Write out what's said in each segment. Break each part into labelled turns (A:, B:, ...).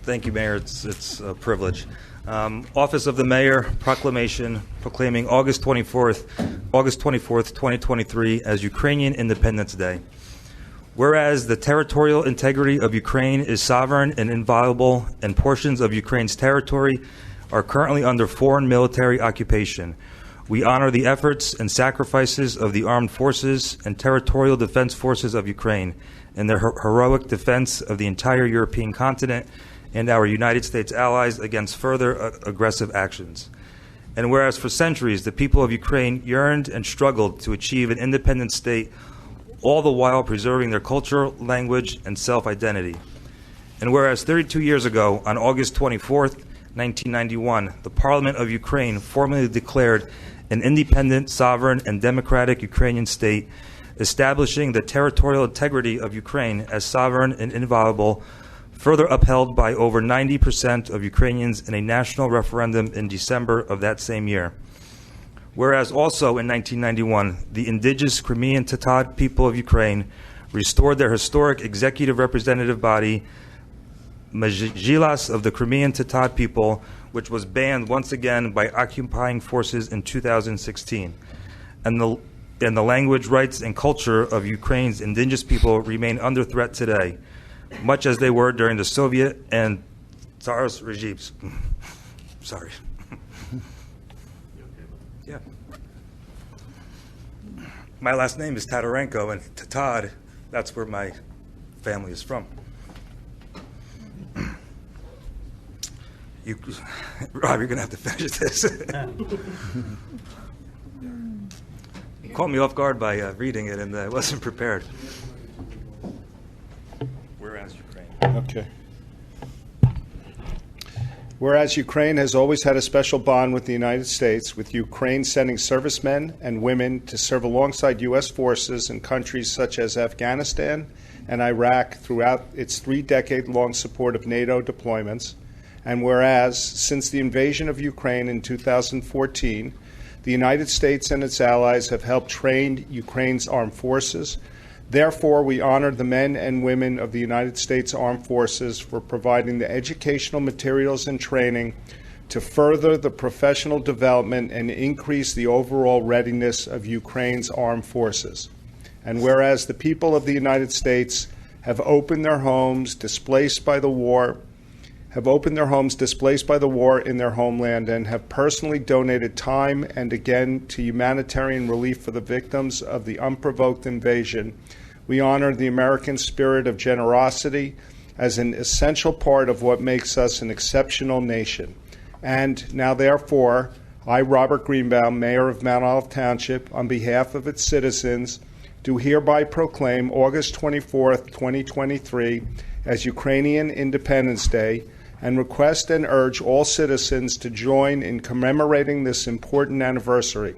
A: Thank you, Mayor. It's a privilege. Office of the Mayor, proclamation proclaiming August 24th, 2023 as Ukrainian Independence Day. Whereas the territorial integrity of Ukraine is sovereign and inviolable, and portions of Ukraine's territory are currently under foreign military occupation, we honor the efforts and sacrifices of the armed forces and territorial defense forces of Ukraine and their heroic defense of the entire European continent and our United States allies against further aggressive actions. And whereas for centuries the people of Ukraine yearned and struggled to achieve an independent state, all the while preserving their culture, language, and self-identity. And whereas 32 years ago, on August 24th, 1991, the Parliament of Ukraine formally declared an independent, sovereign, and democratic Ukrainian state, establishing the territorial integrity of Ukraine as sovereign and inviolable, further upheld by over 90% of Ukrainians in a national referendum in December of that same year. Whereas also in 1991, the indigenous Crimean Tatar people of Ukraine restored their historic executive representative body, Majlis of the Crimean Tatar people, which was banned once again by occupying forces in 2016. And the language, rights, and culture of Ukraine's indigenous people remain under threat today, much as they were during the Soviet and Tsarist regimes. Sorry. Yeah. My last name is Tatarenko, and Tatar, that's where my family is from. Rob, you're going to have to finish this. You caught me off guard by reading it, and I wasn't prepared. Whereas Ukraine.
B: Okay. Whereas Ukraine has always had a special bond with the United States, with Ukraine sending servicemen and women to serve alongside U.S. forces in countries such as Afghanistan and Iraq throughout its 3-decade-long support of NATO deployments, and whereas since the invasion of Ukraine in 2014, the United States and its allies have helped train Ukraine's armed forces. Therefore, we honor the men and women of the United States Armed Forces for providing the educational materials and training to further the professional development and increase the overall readiness of Ukraine's armed forces. And whereas the people of the United States have opened their homes displaced by the war in their homeland and have personally donated time and again to humanitarian relief for the victims of the unprovoked invasion, we honor the American spirit of generosity as an essential part of what makes us an exceptional nation. And now, therefore, I, Robert Greenbaum, Mayor of Mount Olive Township, on behalf of its citizens, do hereby proclaim August 24th, 2023 as Ukrainian Independence Day, and request and urge all citizens to join in commemorating this important anniversary.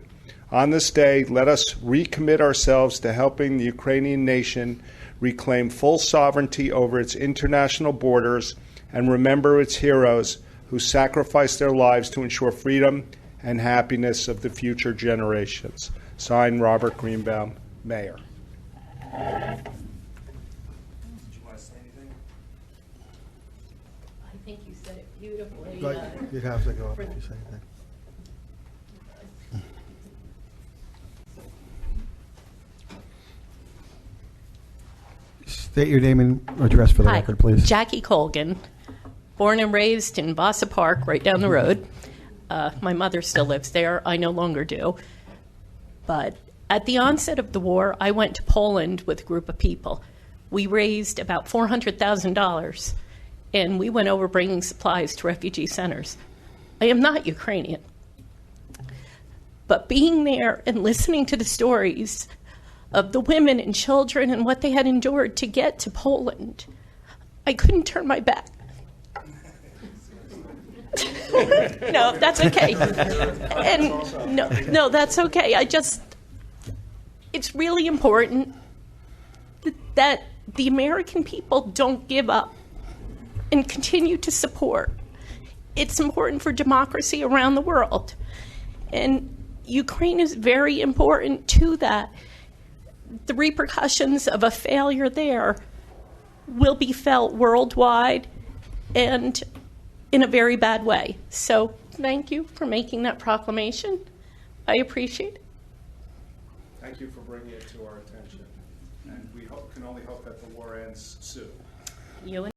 B: On this day, let us recommit ourselves to helping the Ukrainian nation reclaim full sovereignty over its international borders and remember its heroes who sacrificed their lives to ensure freedom and happiness of the future generations. Signed, Robert Greenbaum, Mayor.
C: I think you said it beautifully.
D: Right. You'd have to go up if you say that. State your name and address for the
C: Hi,
D: record, please.
C: Jackie Colgan, born and raised in Vasa Park, right down the road. My mother still lives there. I no longer do. But at the onset of the war, I went to Poland with a group of people. We raised about $400,000, and we went over bringing supplies to refugee centers. I am not Ukrainian. But being there and listening to the stories of the women and children and what they had endured to get to Poland, I couldn't turn my back. No, that's okay. And no, that's okay. It's really important that the American people don't give up and continue to support. It's important for democracy around the world. And Ukraine is very important to that. The repercussions of a failure there will be felt worldwide and in a very bad way. So thank you for making that proclamation. I appreciate it.
B: Thank you for bringing it to our attention. And we can only hope that the war ends soon.
C: You